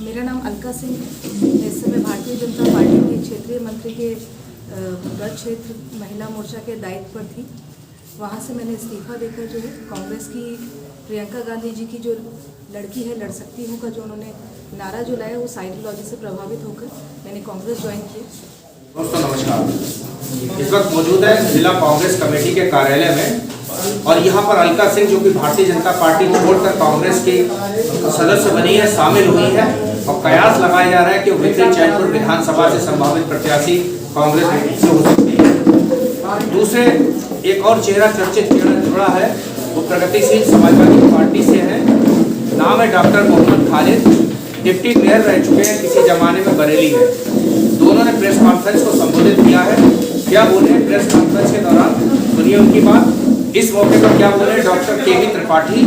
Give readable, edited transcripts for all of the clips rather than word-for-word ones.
मेरा नाम अलका सिंह है। इस समय भारतीय जनता पार्टी के क्षेत्रीय मंत्री के गढ़ क्षेत्र महिला मोर्चा के दायित्व पर थी। वहाँ से मैंने इस्तीफा देकर जो है कांग्रेस की प्रियंका गांधी जी की जो लड़की है लड़ सकती हूँ का जो उन्होंने नारा जो लाया वो साइकोलॉजी से प्रभावित होकर मैंने कांग्रेस ज्वाइन किया। दोस्तों नमस्कार। इस वक्त मौजूद है जिला कांग्रेस कमेटी के कार्यालय में और यहाँ पर अलका सिंह जो कि भारतीय जनता पार्टी छोड़कर कांग्रेस की सदस्य बनी है, शामिल हुई है और कयास लगाया जा रहा है कि भित्री चैनपुर विधानसभा से संभावित प्रत्याशी कांग्रेस से हो सकती है। दूसरे एक और चेहरा चर्चित जुड़ा है, वो प्रगतिशील समाजवादी पार्टी से है। नाम है doctor Mohammad Khalid, deputy mayor रह चुके हैं, किसी जमाने में बरेली है। दोनों ने प्रेस कॉन्फ्रेंस को संबोधित किया है। क्या बोले प्रेस कॉन्फ्रेंस के दौरान, सुनिए उनकी बात। इस मौके पर क्या बोले डॉक्टर के.वी. त्रिपाठी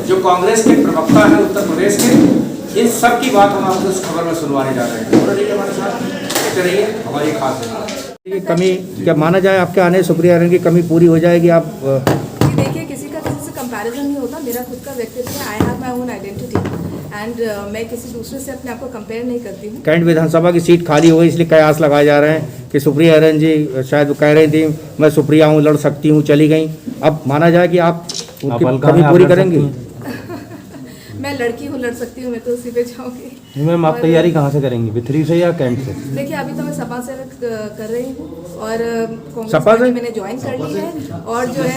जो कांग्रेस के प्रवक्ता हैं उत्तर प्रदेश के, इन सब की बात हम आपको इस खबर में सुनवाने जा रहे हैं। और हमारे साथ रहिए, हमारी खास कमी क्या माना जाए आपके आने सुप्रिया रंग की कमी पूरी हो जाएगी? आप देखिए, किसी का किसी से कंपैरिजन नहीं होता। मेरा खुद का व्यक्तित्व है, I have my own identity and मैं किसी दूसरे से अपने आप को कंपेयर नहीं करती हूँ। कैंट विधानसभा की सीट खाली हो गई, इसलिए कयास लगाए जा रहे हैं कि सुप्रिया हरण जी शायद कह रही थी मैं सुप्रिया हूँ, लड़ सकती हूँ, चली गई। अब माना जाए कि आप उनकी कमी पूरी करेंगी? मैं लड़की हूँ, लड़ सकती हूँ, मैं तो उसी पे जाऊँगी। मैम आप तैयारी कहाँ से करेंगी, भित्री से या कैंट से? देखिए, अभी तो मैं सपा से कर रही हूँ और कांग्रेस सपा पार्टी से मैंने ज्वाइन कर ली है और जो है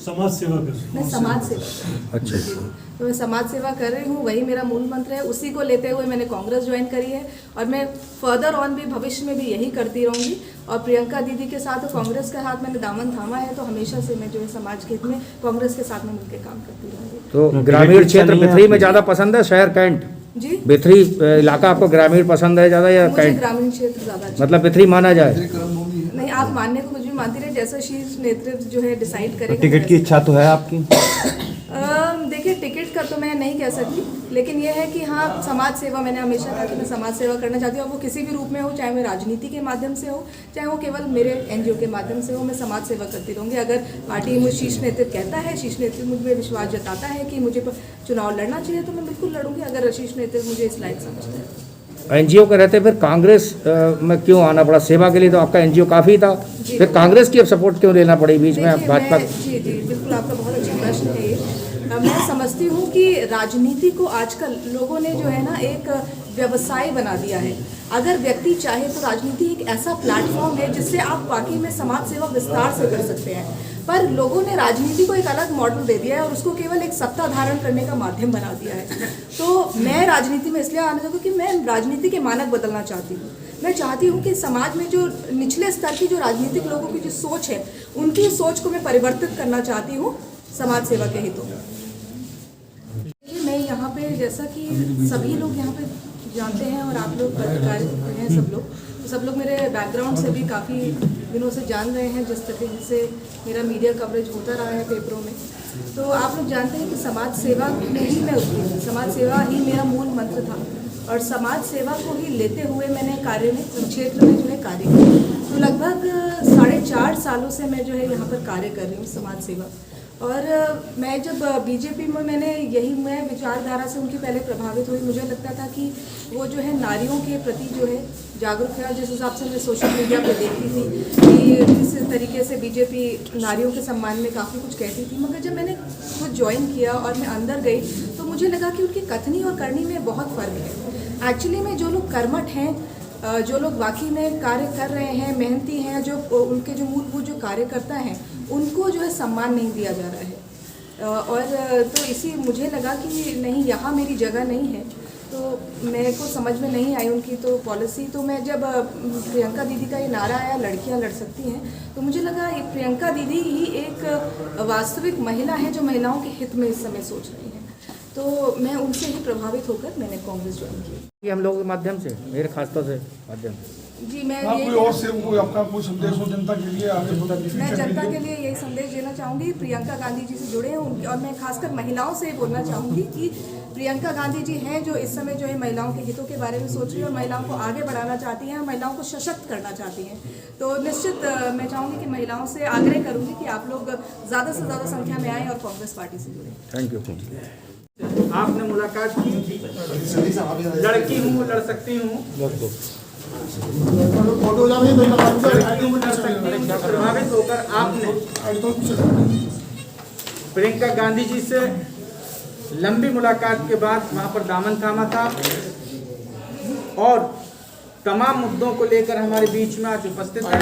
समाज सेवा अच्छा, तो मैं समाज सेवा कर रही हूँ, वही मेरा मूल मंत्र है। उसी को लेते हुए मैंने कांग्रेस ज्वाइन करी है और मैं फर्दर ऑन भी भविष्य में भी यही करती रहूँगी। और प्रियंका दीदी के साथ और कांग्रेस के हाथ मैंने दामन थामा है, तो हमेशा से मैं जो है समाज के हित में कांग्रेस के साथ में मिलकर काम करती रहूँगी। तो ग्रामीण क्षेत्र भित्री में ज़्यादा पसंद है शहर कैंट? जी, भित्री इलाका आपको ग्रामीण पसंद है ज़्यादा या मुझे कैंट? ग्रामीण क्षेत्र ज़्यादा अच्छा मतलब भित्री माना जाए? नहीं, आप मानने को कुछ भी मानती रहे, जैसा शीर्ष नेतृत्व जो है डिसाइड करेगा। टिकट की इच्छा तो है आपकी? देखिए, टिकट का तो मैं नहीं कह सकती, लेकिन यह है कि हाँ, समाज सेवा मैंने हमेशा कहा कि मैं समाज सेवा करना चाहती हूँ। और वो किसी भी रूप में हो, चाहे मैं राजनीति के माध्यम से हो, चाहे वो केवल मेरे एनजीओ के माध्यम से हो, मैं समाज सेवा करती रहूँगी। अगर पार्टी मुझे शीर्ष नेतृत्व कहता है, शीर्ष नेतृत्व मुझ में विश्वास जताता है कि मुझे चुनाव लड़ना चाहिए, तो मैं बिल्कुल लड़ूंगी, अगर शीर्ष नेतृत्व मुझे इस लायक समझता है। एनजीओ के रहते फिर कांग्रेस में क्यों आना पड़ा? सेवा के लिए तो आपका एनजीओ काफ़ी था, फिर कांग्रेस की अब सपोर्ट क्यों लेना पड़ी बीच में भाजपा? जी, बिल्कुल, आपका बहुत अच्छा प्रश्न है ये। मैं समझती हूँ कि राजनीति को आजकल लोगों ने जो है ना एक व्यवसाय बना दिया है। अगर व्यक्ति चाहे तो राजनीति एक ऐसा प्लेटफॉर्म है जिससे आप वाकई में समाज सेवा विस्तार से कर सकते हैं, पर लोगों ने राजनीति को एक अलग मॉडल दे दिया है और उसको केवल एक सत्ता धारण करने का माध्यम बना दिया है। तो मैं राजनीति में इसलिए आना चाहती हूँ कि मैं राजनीति के मानक बदलना चाहती हूँ। मैं चाहती हूँ कि समाज में जो निचले स्तर की जो राजनीतिक लोगों की जो सोच है, उनकी सोच को मैं परिवर्तित करना चाहती हूँ समाज सेवा के हितों में। मैं यहाँ पे, जैसा कि सभी लोग यहाँ पे जानते हैं और आप लोग पत्रकार हैं, सब लोग मेरे बैकग्राउंड से भी काफ़ी दिनों से जान रहे हैं, जिस तरीके से मेरा मीडिया कवरेज होता रहा है पेपरों में। तो आप लोग जानते हैं कि समाज सेवा में ही मैं उतरी थी, समाज सेवा ही मेरा मूल मंत्र था और समाज सेवा को ही लेते हुए मैंने कार्य में क्षेत्र में जो है कार्य किया। तो लगभग 4.5 सालों से मैं जो है यहाँ पर कार्य कर रही हूँ समाज सेवा। और मैं जब बीजेपी में मैं विचारधारा से उनकी पहले प्रभावित हुई। मुझे लगता था कि वो जो है नारियों के प्रति जो है जागरूक है। जिस हिसाब से मैं सोशल मीडिया पे देखती थी कि जिस तरीके से बीजेपी नारियों के सम्मान में काफ़ी कुछ कहती थी, मगर जब मैंने खुद ज्वाइन किया और मैं अंदर गई तो मुझे लगा कि उनकी कथनी और करनी में बहुत फ़र्क है। एक्चुअली में जो लोग कर्मठ हैं, जो लोग वाकई में कार्य कर रहे हैं, मेहनती हैं, जो उनके जो मूलभूत जो कार्यकर्ता हैं, उनको जो है सम्मान नहीं दिया जा रहा है। और तो इसी मुझे लगा कि नहीं, यहाँ मेरी जगह नहीं है। तो मेरे को समझ में नहीं आई उनकी तो पॉलिसी। तो मैं जब प्रियंका दीदी का ये नारा आया लड़कियाँ लड़ सकती हैं, तो मुझे लगा ये प्रियंका दीदी ही एक वास्तविक महिला है जो महिलाओं के हित में इस समय सोच रही हैं। तो मैं उनसे ही प्रभावित होकर मैंने कांग्रेस ज्वाइन की। हम लोगों के माध्यम से, मेरे खासतौर से माध्यम से जी, मैं कोई और से कोई आपका कोई संदेश हो जनता के लिए आगे मैं जनता के लिए यही संदेश देना चाहूँगी, प्रियंका गांधी जी से जुड़े हैं उनके, और मैं खासकर महिलाओं से बोलना चाहूँगी कि प्रियंका गांधी जी हैं जो इस समय जो है महिलाओं के हितों के बारे में सोच रही है और महिलाओं को आगे बढ़ाना चाहती हैं, महिलाओं को सशक्त करना चाहती हैं। तो निश्चित मैं चाहूँगी कि महिलाओं से आग्रह करूँगी कि आप लोग ज़्यादा से ज़्यादा संख्या में आएँ और कांग्रेस पार्टी से जुड़ें। Thank you. आपने मुलाकात की, लड़की हूँ लड़ सकती हूँ, फोटो जा रही है लड़की हूँ लड़ सकती हूँ, प्रभावित होकर आपने प्रियंका गांधी जी से लंबी मुलाकात के बाद वहां पर दामन थामा था और तमाम मुद्दों को लेकर हमारे बीच में आज उपस्थित है।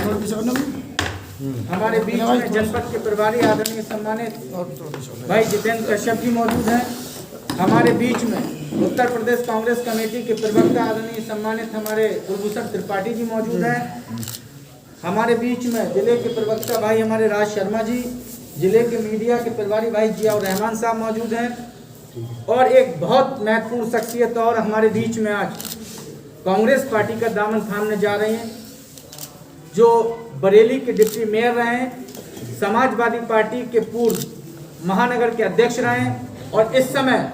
हमारे बीच में जनपद के प्रभारी आदरणीय सम्मानित भाई जितेंद्र कश्यप जी मौजूद हैं। हमारे बीच में उत्तर प्रदेश कांग्रेस कमेटी के प्रवक्ता आदरणीय सम्मानित हमारे कुलभूषण त्रिपाठी जी मौजूद हैं। हमारे बीच में जिले के प्रवक्ता भाई हमारे राज शर्मा जी, जिले के मीडिया के प्रभारी भाई जियाउर रहमान साहब मौजूद हैं और एक बहुत महत्वपूर्ण शख्सियत और हमारे बीच में आज कांग्रेस पार्टी का दामन थामने जा रहे हैं, जो बरेली के डिप्टी मेयर रहे हैं, समाजवादी पार्टी के पूर्व महानगर के अध्यक्ष रहे हैं और इस समय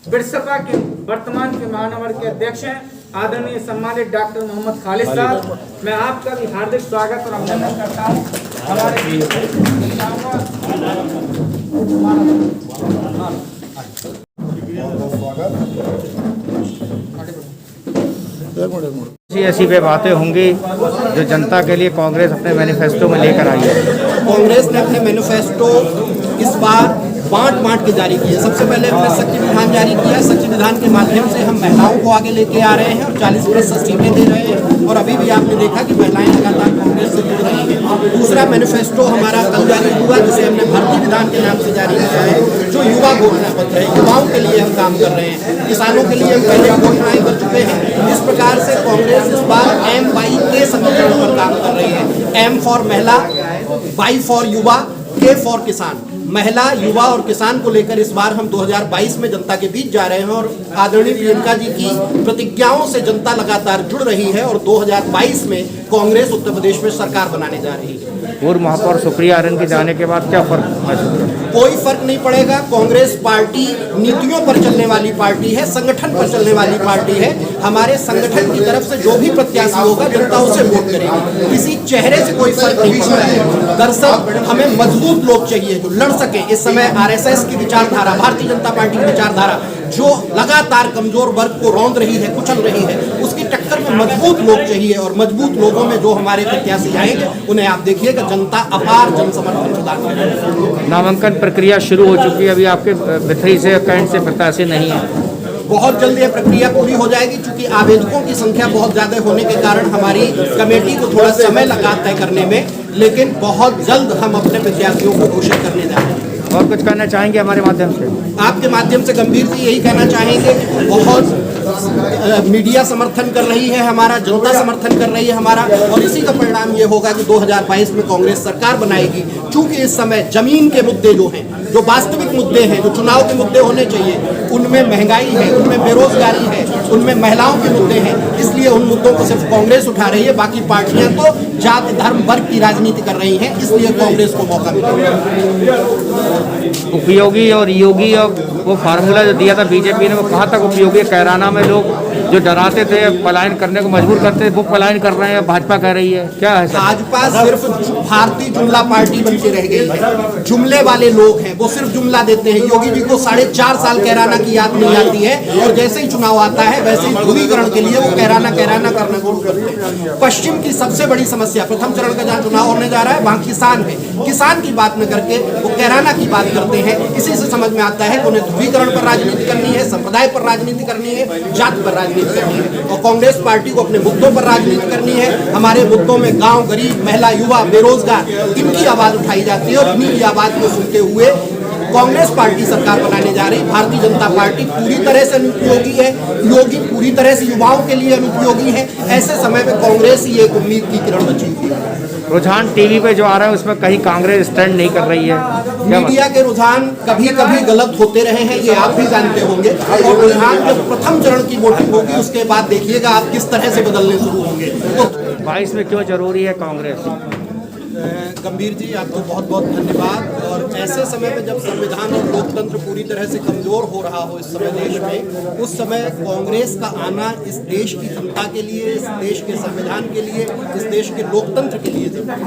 बिरसपा के वर्तमान के महानगर के अध्यक्ष हैं आदरणीय सम्मानित डॉक्टर मोहम्मद खालिद साहब। मैं आपका भी हार्दिक स्वागत और अभिनंदन करता हूँ। हमारे ऐसी वे बातें होंगी जो जनता के लिए कांग्रेस अपने मैनिफेस्टो में लेकर आई है। कांग्रेस ने अपने मैनिफेस्टो इस बार बांट के जारी किए। सबसे पहले हमने शक्ति विधान जारी किया। शक्ति विधान के माध्यम से हम महिलाओं को आगे लेके आ रहे हैं और 40% सीटें दे रहे हैं और अभी भी आपने देखा कि महिलाएं लगातार कांग्रेस से जुड़ रही हैं। दूसरा मैनिफेस्टो हमारा कल जारी हुआ, जिसे हमने भारतीय विधान के नाम से जारी किया है, जो युवा घोषणा पत्र है। युवाओं के लिए हम काम कर रहे हैं, किसानों के लिए हम पहले घोषणाएं कर चुके हैं। इस प्रकार से कांग्रेस इस बार M/K समीकरण पर काम कर रही है। M फॉर महिला, Y फॉर युवा, K फॉर किसान। महिला, युवा और किसान को लेकर इस बार हम 2022 में जनता के बीच जा रहे हैं और आदरणीय प्रियंका जी की प्रतिज्ञाओं से जनता लगातार जुड़ रही है और 2022 में कांग्रेस उत्तर प्रदेश में सरकार बनाने जा रही है। पूर्व महापौर सुप्रिया अरन के जाने के बाद क्या फर्क महसूस हुआ? कोई फर्क नहीं पड़ेगा। कांग्रेस पार्टी नीतियों पर चलने वाली पार्टी है, संगठन पर चलने वाली पार्टी है। हमारे संगठन की तरफ से जो भी प्रत्याशी होगा जनता उसे वोट करेगी। किसी चेहरे से कोई फर्क नहीं पड़ता है। दरअसल हमें मजबूत लोग चाहिए जो लड़ सके। इस समय RSS की विचारधारा, भारतीय जनता पार्टी की विचारधारा जो लगातार कमजोर वर्ग को रौंद रही है, कुचल रही है, उसकी टक्कर में मजबूत लोग चाहिए और मजबूत लोगों में जो हमारे प्रत्याशी आएंगे उन्हें आप देखिएगा जनता अपार जनसमर्थन प्रदान करेगी। नामांकन प्रक्रिया शुरू हो चुकी है, अभी आपके बिथरी से कैंट से प्रत्याशी नहीं है। बहुत जल्द यह प्रक्रिया पूरी हो जाएगी। चूंकि आवेदकों की संख्या बहुत ज्यादा होने के कारण हमारी कमेटी को थोड़ा समय लगा तय करने में, लेकिन बहुत जल्द हम अपने प्रत्याशियों को घोषित करने जा रहे हैं। और कुछ कहना चाहेंगे हमारे माध्यम से? आपके माध्यम से गंभीर जी यही कहना चाहेंगे, बहुत मीडिया समर्थन कर रही है हमारा, जनता समर्थन कर रही है हमारा और इसी का परिणाम ये होगा कि 2022 में कांग्रेस सरकार बनाएगी। चूंकि इस समय जमीन के मुद्दे जो हैं, जो वास्तविक मुद्दे हैं, जो चुनाव के मुद्दे होने चाहिए, उनमें महंगाई है, उनमें बेरोजगारी है, उनमें महिलाओं के मुद्दे हैं। इसलिए उन मुद्दों को सिर्फ कांग्रेस उठा रही है, बाकी पार्टियां तो जाति धर्म वर्ग की राजनीति कर रही हैं। इसलिए कांग्रेस को मौका मिलेगा। उपयोगी और योगी और वो फार्मूला जो दिया था बीजेपी ने, वो कहाँ तक उपयोगी है? कैराना में लोग जो डराते थे, पलायन करने को मजबूर करते थे, वो पलायन कर रहे हैं, भाजपा कह रही है। क्या है? भाजपा सिर्फ भारतीय जुमला पार्टी बन के रह गई है। जुमले वाले लोग हैं, वो सिर्फ जुमला देते हैं। योगी जी को 4.5 साल कैराना की याद नहीं आती है और जैसे ही चुनाव आता है वैसे ही ध्रुवीकरण के लिए वो कैराना करना शुरू करते हैं। पश्चिम की सबसे बड़ी समस्या, प्रथम चरण का जहाँ चुनाव होने जा रहा है, वहाँ किसान है। किसान की बात न करके वो कैराना की बात करते हैं। इसी से समझ में आता है कि उन्हें ध्रुवीकरण पर राजनीति करनी है, संप्रदाय पर राजनीति करनी है, जाति पर राजनीति करनी है और कांग्रेस पार्टी को अपने मुद्दों पर राजनीति करनी है। हमारे मुद्दों में गांव, गरीब, महिला, युवा, बेरोजगार, इनकी आवाज उठाई जाती है और इन्हीं की आवाज को सुनते हुए कांग्रेस पार्टी सरकार बनाने जा रही। भारतीय जनता पार्टी पूरी तरह से अनुपयोगी है, योगी पूरी तरह से युवाओं के लिए अनुपयोगी है। ऐसे समय में कांग्रेस ही एक उम्मीद की किरण बची हुई है। रुझान टीवी पे जो आ रहा है उसमें कहीं कांग्रेस स्टैंड नहीं कर रही है। मीडिया के रुझान कभी कभी गलत होते रहे हैं, ये आप भी जानते होंगे और रुझान जब प्रथम चरण की वोटिंग होगी उसके बाद देखिएगा आप किस तरह से बदलने शुरू होंगे। तो 22 में क्यों जरूरी है कांग्रेस? गंभीर जी आपको बहुत बहुत धन्यवाद। और ऐसे समय में जब संविधान और लोकतंत्र पूरी तरह से कमजोर हो रहा हो इस समय देश में, उस समय कांग्रेस का आना इस देश की जनता के लिए, इस देश के संविधान के लिए, इस देश के लोकतंत्र के लिए जरूरी है।